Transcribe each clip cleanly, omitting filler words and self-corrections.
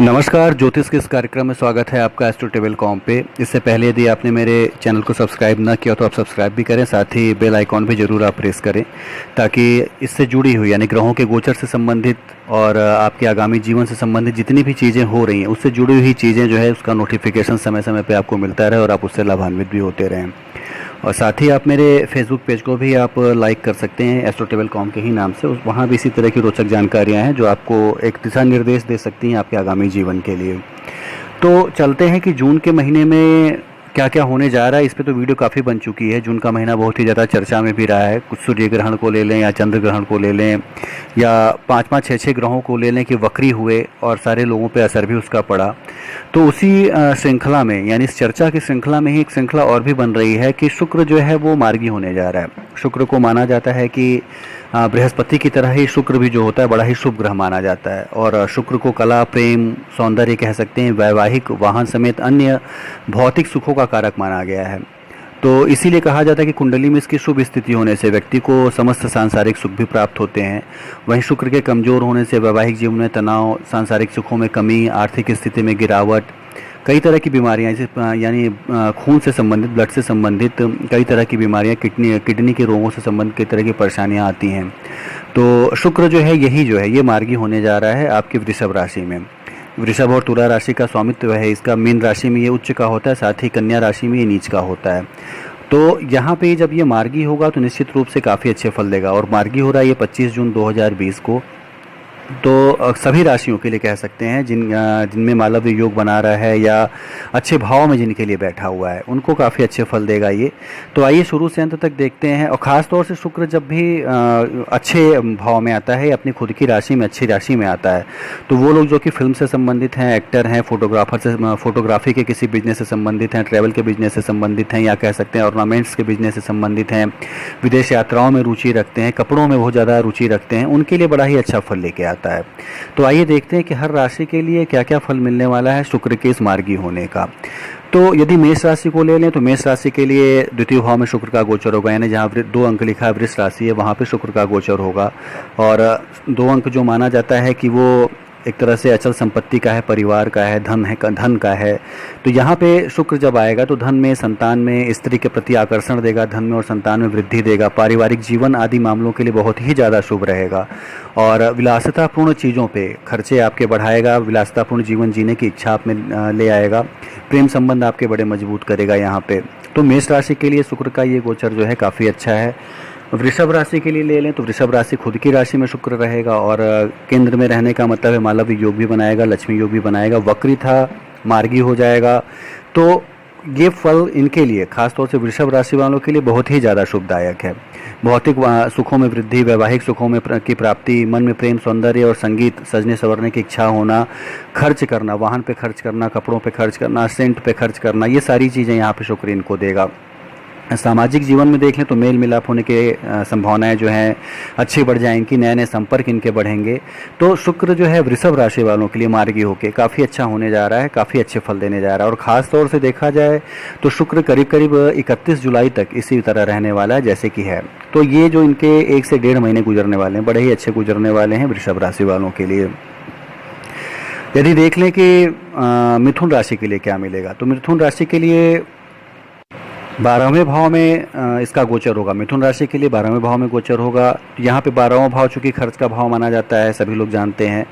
नमस्कार, ज्योतिष के इस कार्यक्रम में स्वागत है आपका एस्ट्रोटेबल.com पे। इससे पहले यदि आपने मेरे चैनल को सब्सक्राइब ना किया तो आप सब्सक्राइब भी करें, साथ ही बेल आइकॉन भी ज़रूर आप प्रेस करें ताकि इससे जुड़ी हुई यानी ग्रहों के गोचर से संबंधित और आपके आगामी जीवन से संबंधित जितनी भी चीज़ें हो रही हैं उससे जुड़ी हुई चीज़ें जो है उसका नोटिफिकेशन समय समय पर आपको मिलता रहे और आप उससे लाभान्वित भी होते रहें। और साथ ही आप मेरे फेसबुक पेज को भी आप लाइक कर सकते हैं एस्ट्रोटेबल.com के ही नाम से। वहाँ भी इसी तरह की रोचक जानकारियाँ हैं जो आपको एक दिशा निर्देश दे सकती हैं आपके आगामी जीवन के लिए। तो चलते हैं कि जून के महीने में क्या क्या होने जा रहा है। इस पे तो वीडियो काफ़ी बन चुकी है। जून का महीना बहुत ही ज़्यादा चर्चा में भी रहा है। कुछ सूर्य ग्रहण को ले लें या चंद्र ग्रहण को ले लें या 5-5, 6-6 ग्रहों को ले लें कि वक्री हुए और सारे लोगों पे असर भी उसका पड़ा। तो उसी श्रृंखला में यानी इस चर्चा की श्रृंखला में ही एक श्रृंखला और भी बन रही है कि शुक्र जो है वो मार्गी होने जा रहा है। शुक्र को माना जाता है कि बृहस्पति की तरह ही शुक्र भी जो होता है बड़ा ही शुभ ग्रह माना जाता है और शुक्र को कला, प्रेम, सौंदर्य कह सकते हैं, वैवाहिक, वाहन समेत अन्य भौतिक सुखों का कारक माना गया है। तो इसीलिए कहा जाता है कि कुंडली में इसकी शुभ स्थिति होने से व्यक्ति को समस्त सांसारिक सुख भी प्राप्त होते हैं। वहीं शुक्र के कमज़ोर होने से वैवाहिक जीवन में तनाव, सांसारिक सुखों में कमी, आर्थिक स्थिति में गिरावट, कई तरह की बीमारियां यानी खून से संबंधित, ब्लड से संबंधित कई तरह की बीमारियां, किडनी के रोगों से संबंधित कई तरह की परेशानियां आती हैं। तो शुक्र जो है ये मार्गी होने जा रहा है आपकी वृषभ राशि में। वृषभ और तुला राशि का स्वामित्व है इसका। मीन राशि में ये उच्च का होता है, साथ ही कन्या राशि में ये नीच का होता है। तो यहाँ पे जब ये मार्गी होगा तो निश्चित रूप से काफ़ी अच्छे फल देगा। और मार्गी हो रहा है ये 25 जून 2020 को। तो सभी राशियों के लिए कह सकते हैं जिनमें मालव्य योग बना रहा है या अच्छे भाव में जिनके लिए बैठा हुआ है उनको काफ़ी अच्छे फल देगा ये। तो आइए शुरू से अंत तक देखते हैं। और ख़ास तौर से शुक्र जब भी अच्छे भाव में आता है, अपनी खुद की राशि में, अच्छी राशि में आता है, तो वो लोग जो कि फिल्म से संबंधित हैं, एक्टर हैं, फोटोग्राफी के किसी बिजनेस से संबंधित हैं, ट्रैवल के बिजनेस से संबंधित हैं, या कह सकते हैं ऑर्नामेंट्स के बिजनेस से संबंधित हैं, विदेश यात्राओं में रुचि रखते हैं, कपड़ों में बहुत ज़्यादा रुचि रखते हैं, उनके लिए बड़ा ही अच्छा फल लेके आता है। तो आइए देखते हैं कि हर राशि के लिए क्या क्या फल मिलने वाला है शुक्र के इस मार्गी होने का। तो यदि मेष राशि को ले लें तो मेष राशि के लिए द्वितीय भाव में शुक्र का गोचर होगा, यानी जहाँ 2 अंक लिखा है वृष राशि है वहाँ पे शुक्र का गोचर होगा। और 2 अंक जो माना जाता है कि वो एक तरह से अचल संपत्ति का है, परिवार का है, धन का है। तो यहाँ पे शुक्र जब आएगा तो धन में, संतान में, स्त्री के प्रति आकर्षण देगा, धन में और संतान में वृद्धि देगा, पारिवारिक जीवन आदि मामलों के लिए बहुत ही ज़्यादा शुभ रहेगा। और विलासितापूर्ण चीज़ों पे खर्चे आपके बढ़ाएगा, विलासितापूर्ण जीवन जीने की इच्छा आप में ले आएगा, प्रेम संबंध आपके बड़े मजबूत करेगा यहाँ पे। तो मेष राशि के लिए शुक्र का ये गोचर जो है काफ़ी अच्छा है। वृषभ राशि के लिए ले लें तो वृषभ राशि खुद की राशि में शुक्र रहेगा और केंद्र में रहने का मतलब है मालव्य योग भी बनाएगा, लक्ष्मी योग भी बनाएगा, वक्री था, मार्गी हो जाएगा। तो ये फल इनके लिए, खासतौर से वृषभ राशि वालों के लिए बहुत ही ज़्यादा शुभदायक है। भौतिक सुखों में वृद्धि, वैवाहिक सुखों में की प्राप्ति, मन में प्रेम, सौंदर्य और संगीत, सजने संवरने की इच्छा होना, खर्च करना, वाहन पे खर्च करना, कपड़ों पे खर्च करना, सेंट पे खर्च करना, ये सारी चीज़ें यहाँ पे शुक्र इनको देगा। सामाजिक जीवन में देख लें तो मेल मिलाप होने के संभावनाएं जो हैं अच्छी बढ़ जाएंगी, नए नए संपर्क इनके बढ़ेंगे। तो शुक्र जो है वृषभ राशि वालों के लिए मार्गी होके काफ़ी अच्छा होने जा रहा है, काफ़ी अच्छे फल देने जा रहा है। और ख़ास तौर से देखा जाए तो शुक्र करीब करीब 31 जुलाई तक इसी तरह रहने वाला है जैसे कि है। तो ये जो इनके 1 से 1.5 महीने गुजरने वाले हैं बड़े ही अच्छे गुजरने वाले हैं वृषभ राशि वालों के लिए। यदि देख लें कि मिथुन राशि के लिए क्या मिलेगा तो मिथुन राशि के लिए 12वें भाव में इसका गोचर होगा। मिथुन राशि के लिए 12वें भाव में गोचर होगा। यहाँ पे 12वां भाव चूँकि खर्च का भाव माना जाता है, सभी लोग जानते हैं,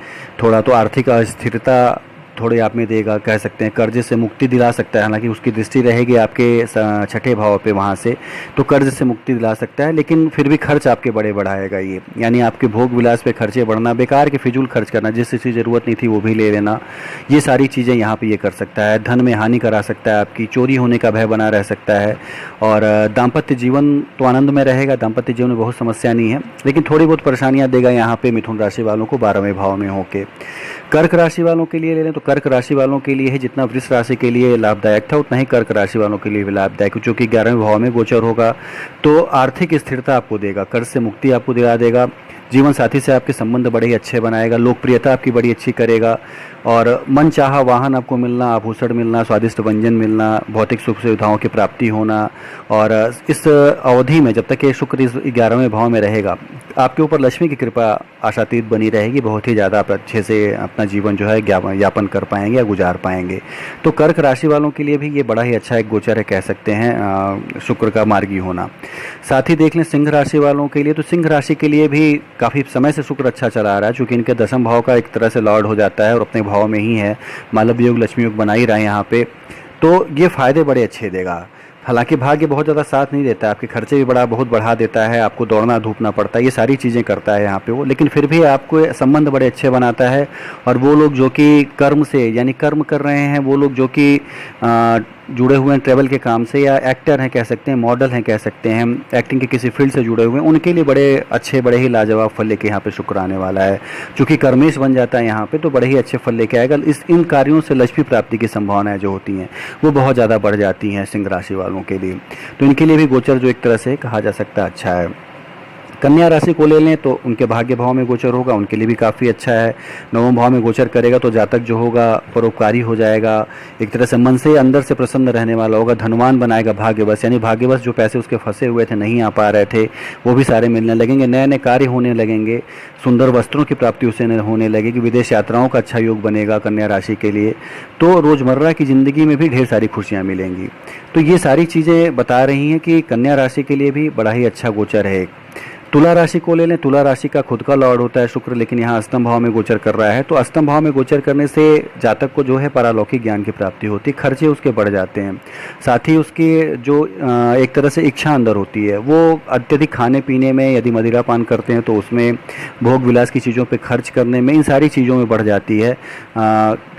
थोड़ा तो आर्थिक अस्थिरता थोड़े आप में देगा, कह सकते हैं कर्ज से मुक्ति दिला सकता है। हालांकि उसकी दृष्टि रहेगी आपके 6ठे भाव पे, वहाँ से तो कर्ज से मुक्ति दिला सकता है, लेकिन फिर भी खर्च आपके बड़े बढ़ाएगा ये। यानी आपके भोग विलास पे खर्चे बढ़ना, बेकार के फिजूल खर्च करना, जिस चीज़ की ज़रूरत नहीं थी वो भी ले लेना, ये सारी चीज़ें यहाँ पे ये कर सकता है। धन में हानि करा सकता है, आपकी चोरी होने का भय बना रह सकता है। और दाम्पत्य जीवन तो आनंद में रहेगा, दाम्पत्य जीवन में बहुत समस्या नहीं है, लेकिन थोड़ी बहुत परेशानियाँ देगा यहाँ पे मिथुन राशि वालों को 12वें भाव में होके। कर्क राशि वालों के लिए ले लें तो कर्क राशि वालों के लिए है जितना वृष राशि के लिए लाभदायक था उतना ही कर्क राशि वालों के लिए भी लाभदायक, क्योंकि 11वें भाव में गोचर होगा। तो आर्थिक स्थिरता आपको देगा, कर्ज से मुक्ति आपको दिला देगा, जीवन साथी से आपके संबंध बड़े ही अच्छे बनाएगा, लोकप्रियता आपकी बड़ी अच्छी करेगा, और मनचाहा वाहन आपको मिलना, आभूषण मिलना, स्वादिष्ट व्यंजन मिलना, भौतिक सुख सुविधाओं की प्राप्ति होना। और इस अवधि में जब तक ये शुक्र इस 11वें भाव में रहेगा, आपके ऊपर लक्ष्मी की कृपा आशातीत बनी रहेगी। बहुत ही ज़्यादा आप अच्छे से अपना जीवन जो है यापन कर पाएंगे या गुजार पाएंगे। तो कर्क राशि वालों के लिए भी ये बड़ा ही अच्छा एक गोचर है, कह सकते हैं, शुक्र का मार्गी होना। साथ ही देख लें सिंह राशि वालों के लिए, तो सिंह राशि के लिए भी काफ़ी समय से शुक्र अच्छा चला आ रहा है, चूँकि इनके 10वें भाव का एक तरह से लॉर्ड हो जाता है और अपने भाव में ही है। मालव योग लक्ष्मी योग बना ही रहा है यहाँ पे, तो ये फ़ायदे बड़े अच्छे देगा। हालांकि भाग्य बहुत ज़्यादा साथ नहीं देता है, आपके खर्चे भी बहुत बढ़ा देता है, आपको दौड़ना धूपना पड़ता है, ये सारी चीज़ें करता है यहाँ पे वो, लेकिन फिर भी आपको संबंध बड़े अच्छे बनाता है। और वो लोग जो कि कर्म से यानी कर्म कर रहे हैं, वो लोग जो कि जुड़े हुए हैं ट्रैवल के काम से, या एक्टर हैं कह सकते हैं, मॉडल हैं कह सकते हैं, एक्टिंग के किसी फील्ड से जुड़े हुए हैं, उनके लिए बड़े अच्छे बड़े ही लाजवाब फल लेके यहाँ पे शुक्र आने वाला है। चूँकि कर्मेश बन जाता है यहाँ पे, तो बड़े ही अच्छे फल लेके आएगा। इन कार्यों से लक्ष्मी प्राप्ति की संभावनाएं जो होती हैं वो बहुत ज़्यादा बढ़ जाती हैं सिंह राशि वालों के लिए। तो इनके लिए भी गोचर जो एक तरह से कहा जा सकता है अच्छा है। कन्या राशि को ले लें तो उनके भाग्य भाव में गोचर होगा, उनके लिए भी काफ़ी अच्छा है। 9वें भाव में गोचर करेगा तो जातक जो होगा परोपकारी हो जाएगा, एक तरह से मन से अंदर से प्रसन्न रहने वाला होगा, धनवान बनाएगा भाग्यवश, यानी भाग्यवश जो पैसे उसके फंसे हुए थे, नहीं आ पा रहे थे, वो भी सारे मिलने लगेंगे, नए नए कार्य होने लगेंगे, सुंदर वस्त्रों की प्राप्ति उसे होने लगेगी, विदेश यात्राओं का अच्छा योग बनेगा कन्या राशि के लिए। तो रोज़मर्रा की ज़िंदगी में भी ढेर सारी खुशियाँ मिलेंगी। तो ये सारी चीज़ें बता रही हैं कि कन्या राशि के लिए भी बड़ा ही अच्छा गोचर है। तुला राशि को ले लें, तुला राशि का खुद का लॉर्ड होता है शुक्र, लेकिन यहाँ अष्टम भाव में गोचर कर रहा है। तो अष्टम भाव में गोचर करने से जातक को जो है पारलौकिक ज्ञान की प्राप्ति होती है, खर्चे उसके बढ़ जाते हैं। साथ ही उसकी जो एक तरह से इच्छा अंदर होती है, वो अत्यधिक खाने पीने में, यदि मदिरा पान करते हैं तो उसमें, भोग विलास की चीज़ों पर खर्च करने में, इन सारी चीज़ों में बढ़ जाती है।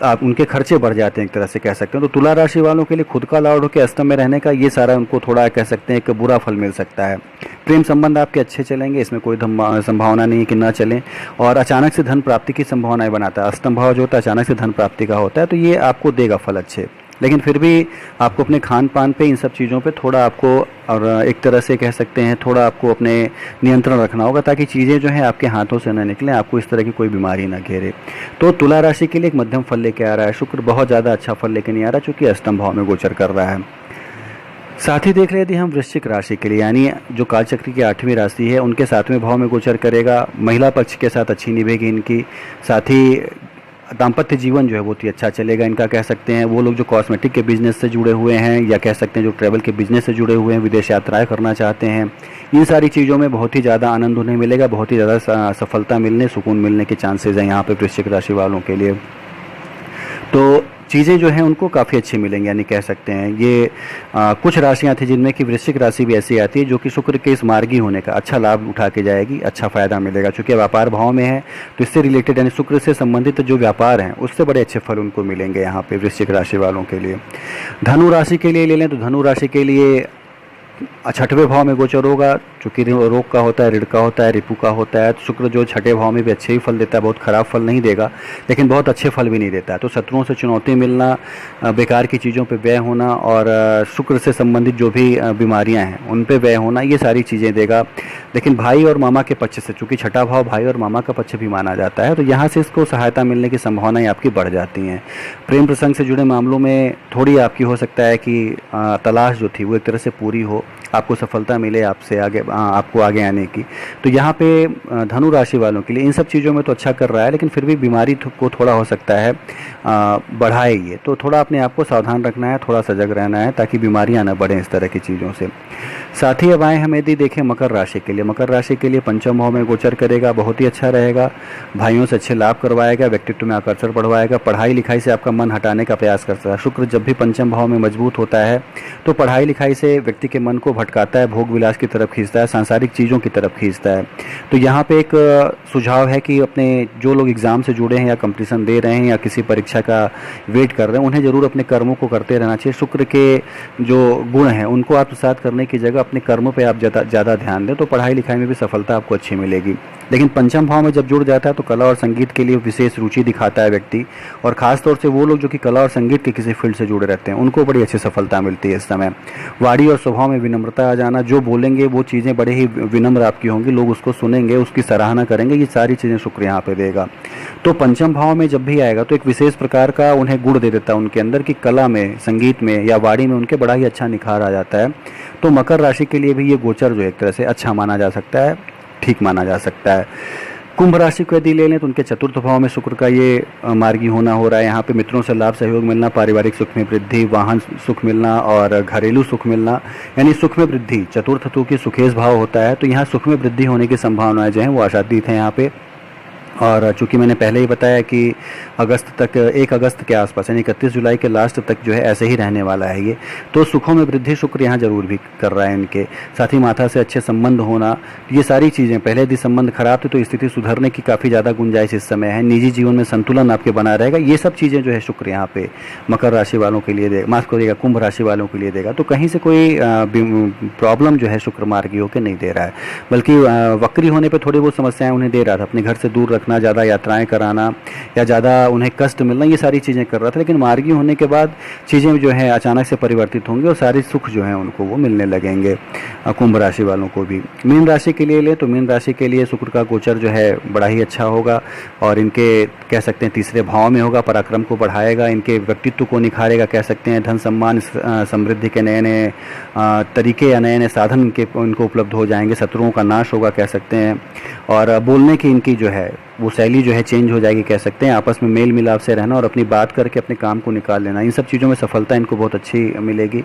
आप उनके खर्चे बढ़ जाते हैं एक तरह से कह सकते हैं। तो तुला राशि वालों के लिए खुद का लॉर्ड होकर अष्टम में रहने का ये सारा उनको थोड़ा कह सकते हैं एक बुरा फल मिल सकता है। प्रेम संबंध आपके अच्छे चलेंगे, इसमें कोई संभावना नहीं है कि ना चलें। और अचानक से धन प्राप्ति की संभावनाएं बनाता है, अष्टम भाव जो होता है अचानक से धन प्राप्ति का होता है, तो ये आपको देगा फल अच्छे। लेकिन फिर भी आपको अपने खान पान पे, इन सब चीज़ों पे थोड़ा आपको, और एक तरह से कह सकते हैं थोड़ा आपको अपने नियंत्रण रखना होगा, ताकि चीज़ें जो हैं आपके हाथों से न निकलें, आपको इस तरह की कोई बीमारी ना घेरे। तो तुला राशि के लिए एक मध्यम फल लेके आ रहा है शुक्र, बहुत ज़्यादा अच्छा फल लेके नहीं आ रहा, चूँकि अष्टम भाव में गोचर कर रहा है। साथ ही देख रहे थे हम वृश्चिक राशि के लिए, यानी जो कालचक्र की 8वीं राशि है, उनके 7वें भाव में गोचर करेगा। महिला पक्ष के साथ अच्छी निभेगी इनकी, साथ ही दाम्पत्य जीवन जो है बहुत ही अच्छा चलेगा इनका, कह सकते हैं। वो लोग जो कॉस्मेटिक के बिजनेस से जुड़े हुए हैं, या कह सकते हैं जो ट्रैवल के बिजनेस से जुड़े हुए हैं, विदेश यात्राएं करना चाहते हैं, इन सारी चीज़ों में बहुत ही ज़्यादा आनंद उन्हें मिलेगा, बहुत ही ज़्यादा सफलता मिलने, सुकून मिलने के चांसेस हैं यहाँ पे वृश्चिक राशि वालों के लिए। तो चीज़ें जो हैं उनको काफ़ी अच्छी मिलेंगी, यानी कह सकते हैं ये कुछ राशियां थी जिनमें कि वृश्चिक राशि भी ऐसी आती है जो कि शुक्र के इस मार्गी होने का अच्छा लाभ उठा के जाएगी, अच्छा फ़ायदा मिलेगा। चूँकि व्यापार भाव में है तो इससे रिलेटेड, यानी शुक्र से संबंधित जो व्यापार हैं उससे बड़े अच्छे फल उनको मिलेंगे यहाँ पे वृश्चिक राशि वालों के लिए। धनु राशि के लिए ले लें तो धनु राशि के लिए 6वें भाव में गोचर होगा, चूँकि रोग का होता है, ऋण का होता है, रिपु का होता है। तो शुक्र जो 6ठे भाव में भी अच्छे ही फल देता है, बहुत खराब फल नहीं देगा, लेकिन बहुत अच्छे फल भी नहीं देता है। तो शत्रुओं से चुनौती मिलना, बेकार की चीज़ों पे व्यय होना, और शुक्र से संबंधित जो भी बीमारियां हैं उन पे व्यय होना, ये सारी चीज़ें देगा। लेकिन भाई और मामा के पक्ष से, चूँकि 6ठा भाव भाई और मामा का पक्ष भी माना जाता है, तो यहाँ से इसको सहायता मिलने की संभावनाएँ आपकी बढ़ जाती हैं। प्रेम प्रसंग से जुड़े मामलों में थोड़ी आपकी हो सकता है कि तलाश जो थी वो एक तरह से पूरी हो, आपको सफलता मिले आपसे आगे, आपको आगे आने की। तो यहाँ पे धनु राशि वालों के लिए इन सब चीज़ों में तो अच्छा कर रहा है, लेकिन फिर भी बीमारी को थोड़ा हो सकता है बढ़ाएगी। तो थोड़ा अपने आप को सावधान रखना है, थोड़ा सजग रहना है, ताकि बीमारियाँ ना बढ़ें इस तरह की चीज़ों से। साथ ही अब आए हम यदि देखें मकर राशि के लिए, मकर राशि के लिए पंचम भाव में गोचर करेगा, बहुत ही अच्छा रहेगा, भाइयों से अच्छे लाभ करवाएगा, व्यक्तित्व में आकर्षण बढ़वाएगा, पढ़ाई लिखाई से आपका मन हटाने का प्रयास करता है। शुक्र जब भी पंचम भाव में मजबूत होता है तो पढ़ाई लिखाई से व्यक्ति के मन को भटकाता है, भोग विलास की तरफ खींचता है, सांसारिक चीज़ों की तरफ खींचता है। तो यहाँ पे एक सुझाव है कि अपने जो लोग एग्ज़ाम से जुड़े हैं, या कंपटीशन दे रहे हैं, या किसी परीक्षा का वेट कर रहे हैं, उन्हें ज़रूर अपने कर्मों को करते रहना चाहिए। शुक्र के जो गुण हैं उनको आत्मसात करने की जगह अपने कर्मों पे आप ज़्यादा ध्यान दें, तो पढ़ाई लिखाई में भी सफलता आपको अच्छी मिलेगी। लेकिन पंचम भाव में जब जुड़ जाता है तो कला और संगीत के लिए विशेष रुचि दिखाता है व्यक्ति, और ख़ास तौर से वो लोग जो कि कला और संगीत के किसी फील्ड से जुड़े रहते हैं उनको बड़ी अच्छी सफलता मिलती है इस समय। वाणी और स्वभाव में विनम्रता आ जाना, जो बोलेंगे वो चीज़ें बड़े ही विनम्र आपकी होंगी, लोग उसको सुनेंगे, उसकी सराहना करेंगे, ये सारी चीज़ें शुक्र यहाँ पे देगा। तो पंचम भाव में जब भी आएगा तो एक विशेष प्रकार का उन्हें गुण दे देता है उनके अंदर कि कला में, संगीत में या वाणी में उनके बड़ा ही अच्छा निखार आ जाता है। तो मकर राशि के लिए भी ये गोचर जो एक तरह से अच्छा माना जा सकता है, ठीक माना जा सकता है। कुंभ राशि को यदि ले लें तो उनके चतुर्थ भाव में शुक्र का ये मार्गी होना हो रहा है। यहाँ पे मित्रों से लाभ सहयोग मिलना, पारिवारिक सुख में वृद्धि, वाहन सुख मिलना और घरेलू सुख मिलना, यानी सुख में वृद्धि। चतुर्थ तो की सुखेश भाव होता है, तो यहाँ सुख में वृद्धि होने की संभावनाएं जो हैं वो आशातीत हैं यहाँ पे। और चूंकि मैंने पहले ही बताया कि अगस्त तक, 1 अगस्त के आसपास यानी 31 जुलाई के लास्ट तक जो है ऐसे ही रहने वाला है ये, तो सुखों में वृद्धि शुक्र यहाँ जरूर भी कर रहा है इनके। साथ ही माता से अच्छे संबंध होना, ये सारी चीज़ें, पहले यदि संबंध खराब थे तो स्थिति सुधरने की काफ़ी ज़्यादा गुंजाइश इस समय है। निजी जीवन में संतुलन आपके बना रहेगा। ये सब चीज़ें जो है शुक्र यहाँ पे मकर राशि वालों के लिए देगा, माफ करिएगा कुंभ राशि वालों के लिए देगा। तो कहीं से कोई प्रॉब्लम जो है शुक्र मार्गी होकर नहीं दे रहा है, बल्कि वक्री होने पर थोड़ी बहुत समस्याएं उन्हें दे रहा था, अपने घर से दूर रखना, ज़्यादा यात्राएं कराना या ज़्यादा उन्हें कष्ट मिलना, ये सारी चीज़ें कर रहा था। लेकिन मार्गी होने के बाद चीज़ें जो है अचानक से परिवर्तित होंगी और सारे सुख जो हैं उनको वो मिलने लगेंगे कुंभ राशि वालों को भी। मीन राशि के लिए ले तो मीन राशि के लिए शुक्र का गोचर जो है बड़ा ही अच्छा होगा और इनके कह सकते हैं तीसरे भाव में होगा, पराक्रम को बढ़ाएगा, इनके व्यक्तित्व को निखारेगा, कह सकते हैं धन सम्मान समृद्धि के नए नए तरीके या नए नए साधन इनको उपलब्ध हो जाएंगे, शत्रुओं का नाश होगा कह सकते हैं। और बोलने की इनकी जो है वो शैली जो है चेंज हो जाएगी कह सकते हैं। आपस में मेल मिलाप से रहना और अपनी बात करके अपने काम को निकाल लेना, इन सब चीज़ों में सफलता इनको बहुत अच्छी मिलेगी।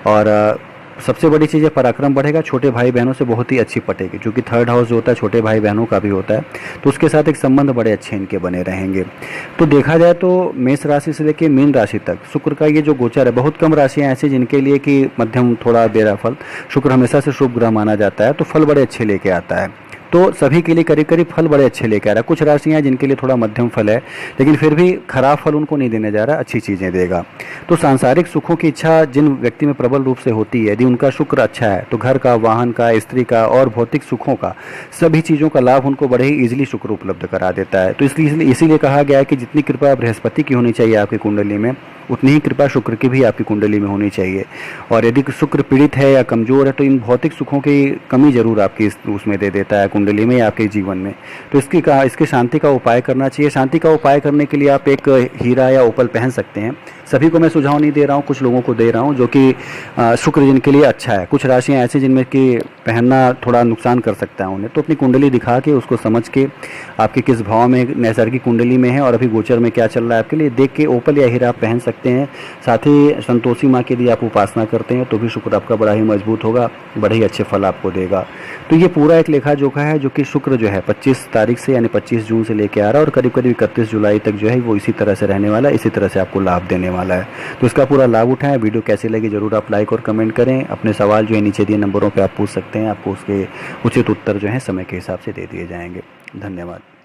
और सबसे बड़ी चीज़ है पराक्रम बढ़ेगा, छोटे भाई बहनों से बहुत ही अच्छी पटेगी, क्योंकि थर्ड हाउस जो होता है छोटे भाई बहनों का भी होता है, तो उसके साथ एक संबंध बड़े अच्छे इनके बने रहेंगे। तो देखा जाए तो मेष राशि से लेकर मीन राशि तक शुक्र का ये जो गोचर है, बहुत कम राशियाँ ऐसी जिनके लिए कि मध्यम थोड़ा दे रहा फल। शुक्र हमेशा से शुभ ग्रह माना जाता है, तो फल बड़े अच्छे लेके आता है। तो सभी के लिए करीब करीब फल बड़े अच्छे लेकर आ रहा है। कुछ राशियाँ जिनके लिए थोड़ा मध्यम फल है, लेकिन फिर भी खराब फल उनको नहीं देने जा रहा, अच्छी चीज़ें देगा। तो सांसारिक सुखों की इच्छा जिन व्यक्ति में प्रबल रूप से होती है, यदि उनका शुक्र अच्छा है तो घर का, वाहन का, स्त्री का और भौतिक सुखों का, सभी चीज़ों का लाभ उनको बड़े ही ईजिली शुक्र उपलब्ध करा देता है। तो इसीलिए कहा गया है कि जितनी कृपा बृहस्पति की होनी चाहिए आपकी कुंडली में, उतनी ही कृपा शुक्र की भी आपकी कुंडली में होनी चाहिए। और यदि शुक्र पीड़ित है या कमज़ोर है तो इन भौतिक सुखों की कमी जरूर आपकी उसमें दे देता है कुंडली में या आपके जीवन में। तो इसकी शांति का उपाय करना चाहिए। शांति का उपाय करने के लिए आप एक हीरा या ओपल पहन सकते हैं। सभी को मैं सुझाव नहीं दे रहा हूँ, कुछ लोगों को दे रहा हूँ जो कि शुक्र जिनके लिए अच्छा है। कुछ राशियाँ ऐसी जिनमें कि पहनना थोड़ा नुकसान कर सकता है उन्हें, तो अपनी कुंडली दिखा के उसको समझ के आपके किस भाव में नैसर्गिक कुंडली में है और अभी गोचर में क्या चल रहा है आपके लिए देख के ओपल या हीरा आप पहन सकते हैं। साथ ही संतोषी माँ की यदि आप उपासना करते हैं तो भी शुक्र आपका बड़ा ही मजबूत होगा, बड़े ही अच्छे फल आपको देगा। तो ये पूरा एक लेखा जोखा है जो कि शुक्र जो है 25 तारीख से यानी 25 जून से लेके आ रहा है और करीब करीब 31 जुलाई तक जो है वो इसी तरह से रहने वाला है, इसी तरह से आपको लाभ देने वाला है। तो इसका पूरा लाभ उठाएं। वीडियो कैसी लगी जरूर आप लाइक और कमेंट करें। अपने सवाल जो है नीचे दिए नंबरों पर आप पूछ सकते हैं, आपको उसके उचित उत्तर जो है समय के हिसाब से दे दिए जाएंगे। धन्यवाद।